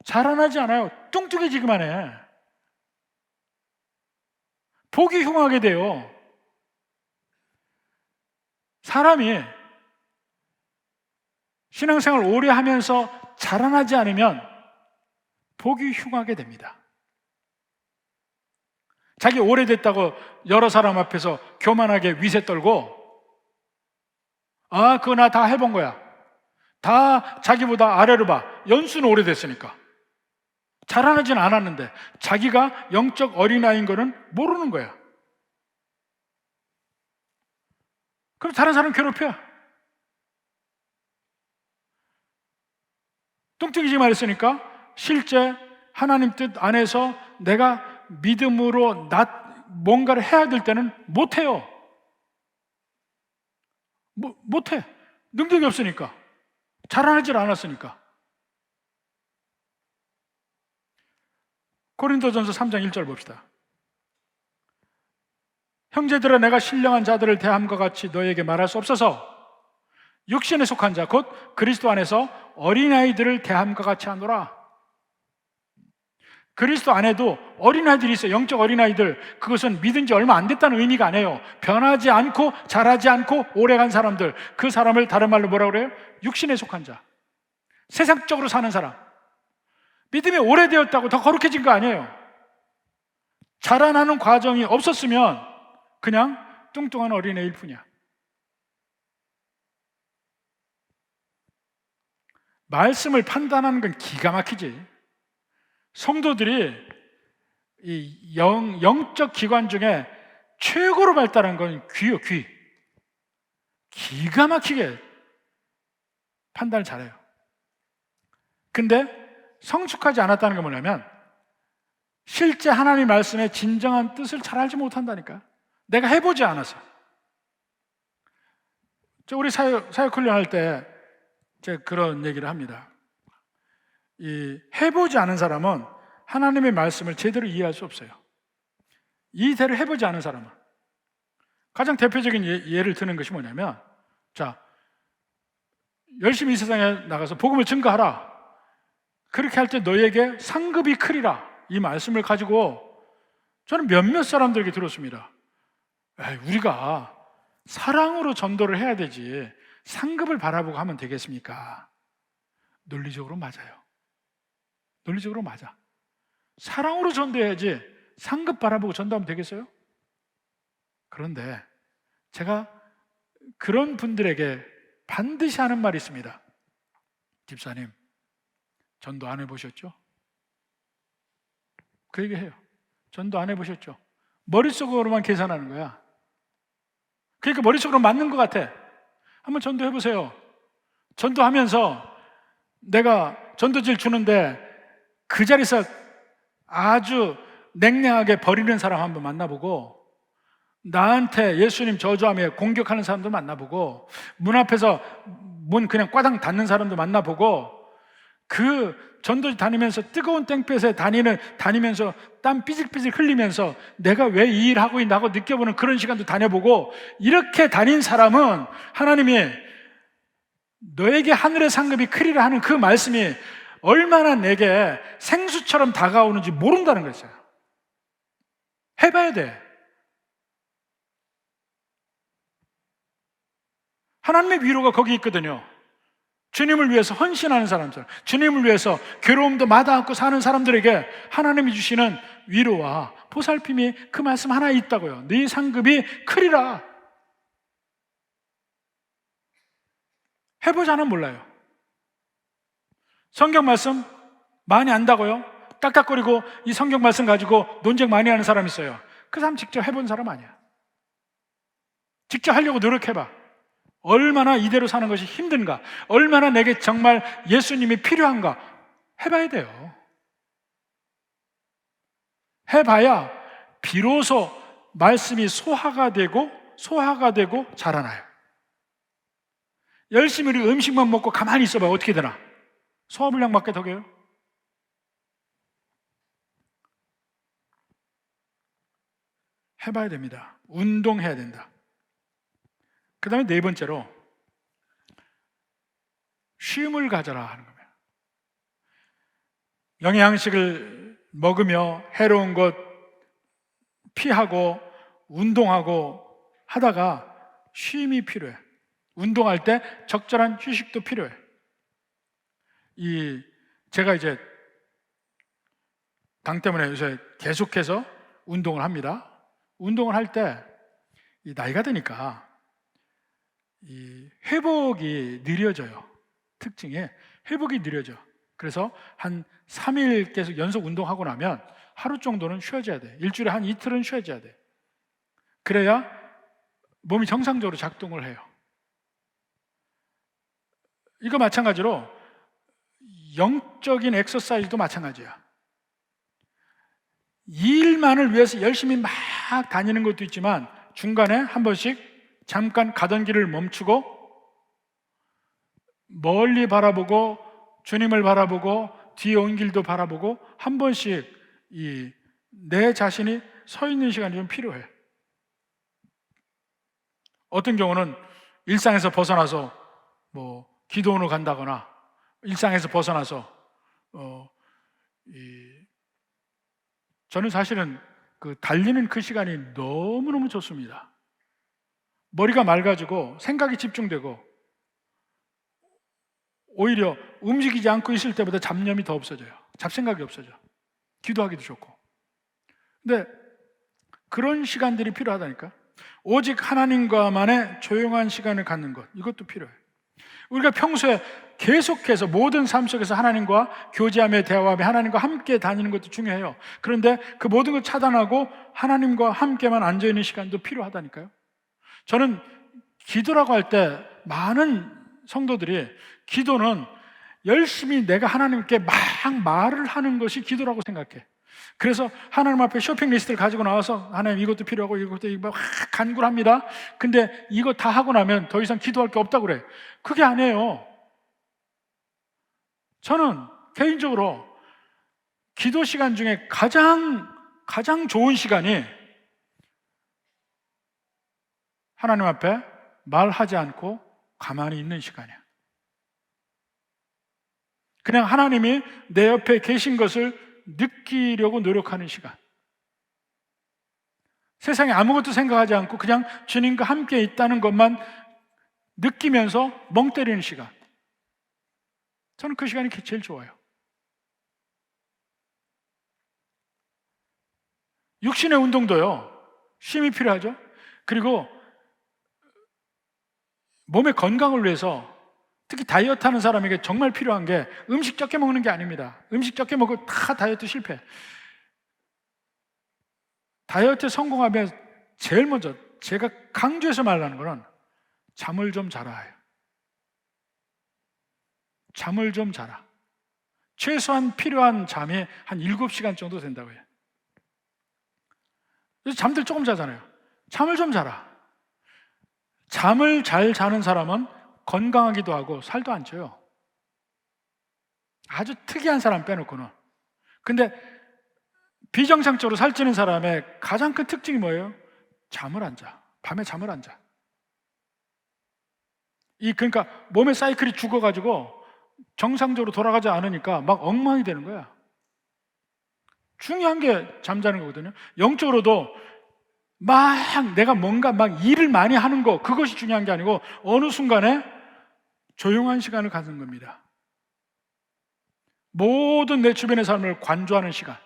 자라나지 않아요. 뚱뚱해지기만 해. 보기 흉하게 돼요. 사람이 신앙생활 오래 하면서 자라나지 않으면 보기 흉하게 됩니다. 자기 오래됐다고 여러 사람 앞에서 교만하게 위세 떨고, 그거 나 다 해본 거야. 다 자기보다 아래로 봐. 연수는 오래됐으니까. 자라나진 않았는데 자기가 영적 어린아이인 거는 모르는 거야. 그럼 다른 사람 괴롭혀. 뚱뚱이지 말했으니까 실제 하나님 뜻 안에서 내가 믿음으로 뭔가를 해야 될 때는 못해요. 못해. 능력이 없으니까. 자라나질 않았으니까. 고린도전서 3장 1절 봅시다. 형제들아, 내가 신령한 자들을 대함과 같이 너에게 말할 수 없어서 육신에 속한 자 곧 그리스도 안에서 어린아이들을 대함과 같이 하노라. 그리스도 안에도 어린아이들이 있어요. 영적 어린아이들. 그것은 믿은 지 얼마 안 됐다는 의미가 아니에요. 변하지 않고 자라지 않고 오래간 사람들, 그 사람을 다른 말로 뭐라고 그래요? 육신에 속한 자, 세상적으로 사는 사람. 믿음이 오래되었다고 더 거룩해진 거 아니에요. 자라나는 과정이 없었으면 그냥 뚱뚱한 어린애일 뿐이야. 말씀을 판단하는 건 기가 막히지. 성도들이 이 영적 기관 중에 최고로 발달한 건 귀요, 귀. 기가 막히게 판단을 잘해요. 근데 성숙하지 않았다는 게 뭐냐면 실제 하나님 말씀의 진정한 뜻을 잘 알지 못한다니까. 내가 해보지 않아서. 우리 사역훈련 할 때 제가 그런 얘기를 합니다. 해보지 않은 사람은 하나님의 말씀을 제대로 이해할 수 없어요. 이대로 해보지 않은 사람은. 가장 대표적인 예를 드는 것이 뭐냐면, 자, 열심히 이 세상에 나가서 복음을 증거하라. 그렇게 할 때 너에게 상급이 크리라. 이 말씀을 가지고 저는 몇몇 사람들에게 들었습니다. 우리가 사랑으로 전도를 해야 되지 상급을 바라보고 하면 되겠습니까? 논리적으로 맞아요. 논리적으로 맞아. 사랑으로 전도해야지 상급 바라보고 전도하면 되겠어요? 그런데 제가 그런 분들에게 반드시 하는 말이 있습니다. 집사님, 전도 안 해보셨죠? 그 얘기 해요. 전도 안 해보셨죠? 머릿속으로만 계산하는 거야. 그러니까 머릿속으로 맞는 것 같아. 한번 전도해보세요. 전도하면서 내가 전도지를 주는데 그 자리에서 아주 냉랭하게 버리는 사람 한번 만나보고, 나한테 예수님 저주하며 공격하는 사람도 만나보고, 문 앞에서 문 그냥 꽈당 닫는 사람도 만나보고, 그 전도지 다니면서 뜨거운 땡볕에 다니면서 땀 삐질삐질 흘리면서 내가 왜 이 일 하고 있나 하고 느껴보는 그런 시간도 다녀보고, 이렇게 다닌 사람은 하나님이 너에게 하늘의 상급이 크리라 하는 그 말씀이 얼마나 내게 생수처럼 다가오는지 모른다는 거였어요. 해봐야 돼. 하나님의 위로가 거기 있거든요. 주님을 위해서 헌신하는 사람들, 주님을 위해서 괴로움도 마다않고 사는 사람들에게 하나님이 주시는 위로와 보살핌이 그 말씀 하나에 있다고요. 네 상급이 크리라. 해보자는 몰라요. 성경 말씀 많이 안다고요? 딱딱거리고 이 성경 말씀 가지고 논쟁 많이 하는 사람 있어요. 그 사람 직접 해본 사람 아니야. 직접 하려고 노력해봐. 얼마나 이대로 사는 것이 힘든가, 얼마나 내게 정말 예수님이 필요한가 해봐야 돼요. 해봐야 비로소 말씀이 소화가 되고 자라나요. 열심히 우리 음식만 먹고 가만히 있어봐요. 어떻게 되나? 소화불량 맞게 덕해요. 해봐야 됩니다. 운동해야 된다. 그 다음에 네 번째로 쉼을 가져라 하는 겁니다. 영양식을 먹으며 해로운 것 피하고 운동하고 하다가 쉼이 필요해. 운동할 때 적절한 휴식도 필요해. 제가 이제 당 때문에 요새 계속해서 운동을 합니다. 운동을 할 때 나이가 드니까 이 회복이 느려져요. 특징이 회복이 느려져. 그래서 한 3일 계속 연속 운동하고 나면 하루 정도는 쉬어줘야 돼. 일주일에 한 이틀은 쉬어줘야 돼. 그래야 몸이 정상적으로 작동을 해요. 이거 마찬가지로 영적인 엑서사이즈도 마찬가지야. 이 일만을 위해서 열심히 막 다니는 것도 있지만 중간에 한 번씩 잠깐 가던 길을 멈추고 멀리 바라보고 주님을 바라보고 뒤에 온 길도 바라보고 한 번씩 내 자신이 서 있는 시간이 좀 필요해. 어떤 경우는 일상에서 벗어나서 기도원으로 간다거나 일상에서 벗어나서 저는 사실은 달리는 그 시간이 너무너무 좋습니다. 머리가 맑아지고 생각이 집중되고 오히려 움직이지 않고 있을 때보다 잡념이 더 없어져요. 잡생각이 없어져. 기도하기도 좋고. 근데 그런 시간들이 필요하다니까. 오직 하나님과만의 조용한 시간을 갖는 것, 이것도 필요해요. 우리가 평소에 계속해서 모든 삶 속에서 하나님과 교제하며 대화하며 하나님과 함께 다니는 것도 중요해요. 그런데 그 모든 걸 차단하고 하나님과 함께만 앉아있는 시간도 필요하다니까요. 저는 기도라고 할 때 많은 성도들이 기도는 열심히 내가 하나님께 막 말을 하는 것이 기도라고 생각해. 그래서 하나님 앞에 쇼핑 리스트를 가지고 나와서 하나님 이것도 필요하고 이것도 막 간구합니다. 근데 이거 다 하고 나면 더 이상 기도할 게 없다고 그래. 그게 아니에요. 저는 개인적으로 기도 시간 중에 가장 좋은 시간이 하나님 앞에 말하지 않고 가만히 있는 시간이야. 그냥 하나님이 내 옆에 계신 것을 느끼려고 노력하는 시간. 세상에 아무것도 생각하지 않고 그냥 주님과 함께 있다는 것만 느끼면서 멍 때리는 시간. 저는 그 시간이 제일 좋아요. 육신의 운동도요, 쉼이 필요하죠. 그리고 몸의 건강을 위해서 특히 다이어트 하는 사람에게 정말 필요한 게 음식 적게 먹는 게 아닙니다. 음식 적게 먹으면 다 다이어트 실패. 다이어트에 성공하면 제일 먼저 제가 강조해서 말하는 거는 잠을 좀 자라 해요. 잠을 좀 자라. 최소한 필요한 잠이 한 7시간 정도 된다고 해요. 그래서 잠들 조금 자잖아요. 잠을 좀 자라. 잠을 잘 자는 사람은 건강하기도 하고 살도 안 쪄요. 아주 특이한 사람 빼놓고는. 근데 비정상적으로 살찌는 사람의 가장 큰 특징이 뭐예요? 잠을 안 자. 밤에 잠을 안 자. 그러니까 몸의 사이클이 죽어가지고 정상적으로 돌아가지 않으니까 막 엉망이 되는 거야. 중요한 게 잠자는 거거든요. 영적으로도 막 내가 뭔가 막 일을 많이 하는 거, 그것이 중요한 게 아니고 어느 순간에 조용한 시간을 갖는 겁니다. 모든 내 주변의 삶을 관조하는 시간,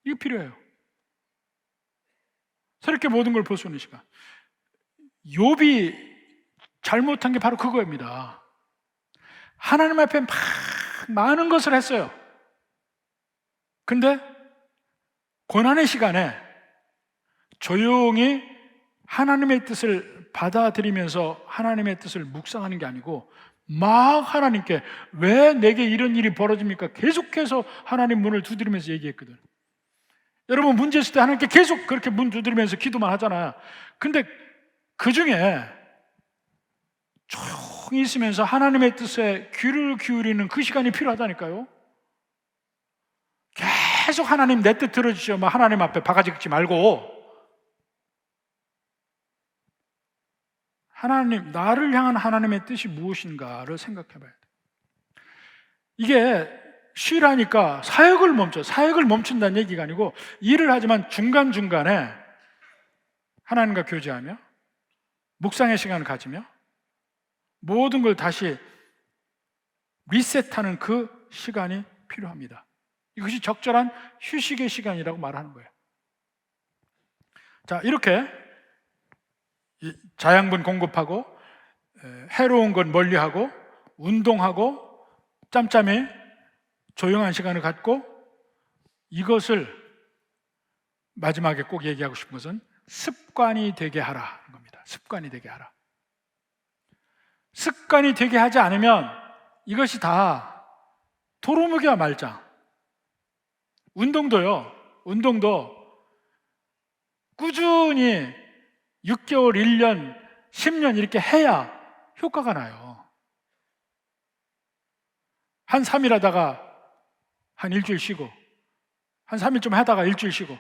이거 필요해요. 새롭게 모든 걸 볼 수 있는 시간. 욥이 잘못한 게 바로 그거입니다. 하나님 앞에 막 많은 것을 했어요. 근데 고난의 시간에 조용히 하나님의 뜻을 받아들이면서 하나님의 뜻을 묵상하는 게 아니고 막 하나님께 왜 내게 이런 일이 벌어집니까? 계속해서 하나님 문을 두드리면서 얘기했거든. 여러분 문제 있을 때 하나님께 계속 그렇게 문 두드리면서 기도만 하잖아요. 근데 그 중에 조용히 있으면서 하나님의 뜻에 귀를 기울이는 그 시간이 필요하다니까요. 계속 하나님 내 뜻 들어주시오 막 하나님 앞에 바가지 긁지 말고 하나님, 나를 향한 하나님의 뜻이 무엇인가를 생각해 봐야 돼요. 이게 쉬라니까 사역을 멈춘다는 얘기가 아니고 일을 하지만 중간중간에 하나님과 교제하며 묵상의 시간을 가지며 모든 걸 다시 리셋하는 그 시간이 필요합니다. 이것이 적절한 휴식의 시간이라고 말하는 거예요. 자, 이렇게 자양분 공급하고 해로운 건 멀리하고 운동하고 짬짬이 조용한 시간을 갖고 이것을 마지막에 꼭 얘기하고 싶은 것은 습관이 되게 하라는 겁니다. 습관이 되게 하라. 습관이 되게 하지 않으면 이것이 다 도루묵이와 말짱. 운동도 꾸준히 6개월, 1년, 10년 이렇게 해야 효과가 나요. 한 3일 하다가 한 일주일 쉬고 한 3일 좀 하다가 일주일 쉬고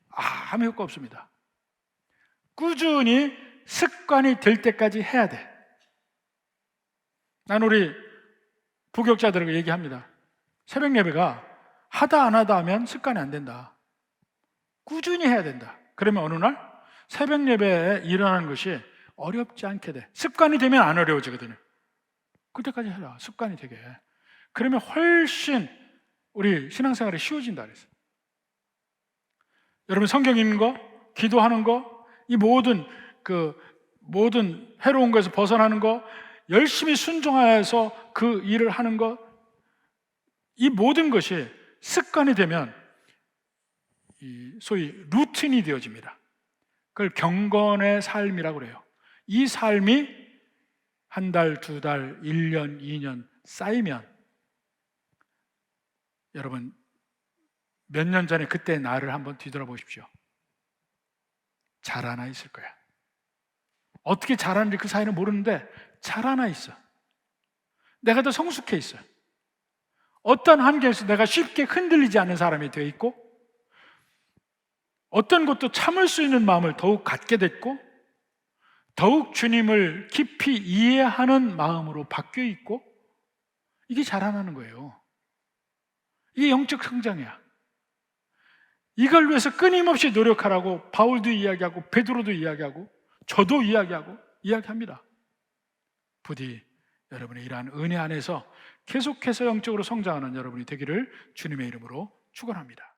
아무 효과 없습니다. 꾸준히 습관이 될 때까지 해야 돼. 난 우리 부교육자들에게 얘기합니다. 새벽 예배가 하다 안 하다 하면 습관이 안 된다. 꾸준히 해야 된다. 그러면 어느 날 새벽 예배에 일어나는 것이 어렵지 않게 돼. 습관이 되면 안 어려워지거든요. 그때까지 해라. 습관이 되게. 그러면 훨씬 우리 신앙생활이 쉬워진다 그랬어요. 여러분 성경 읽는 거, 기도하는 거, 이 모든 해로운 것에서 벗어나는 거, 열심히 순종하여서 그 일을 하는 것, 이 모든 것이 습관이 되면 소위 루틴이 되어집니다. 그걸 경건의 삶이라고 그래요. 이 삶이 한 달, 2달, 1년, 2년 쌓이면 여러분 몇 년 전에 그때 나를 한번 뒤돌아보십시오. 자라나 있을 거야. 어떻게 자라는지 그 사이는 모르는데 자라나 있어. 내가 더 성숙해 있어. 어떤 환경에서 내가 쉽게 흔들리지 않는 사람이 되어 있고 어떤 것도 참을 수 있는 마음을 더욱 갖게 됐고 더욱 주님을 깊이 이해하는 마음으로 바뀌어 있고 이게 자라나는 거예요. 이게 영적 성장이야. 이걸 위해서 끊임없이 노력하라고 바울도 이야기하고 베드로도 이야기하고 저도 이야기합니다. 부디 여러분의 이러한 은혜 안에서 계속해서 영적으로 성장하는 여러분이 되기를 주님의 이름으로 축원합니다.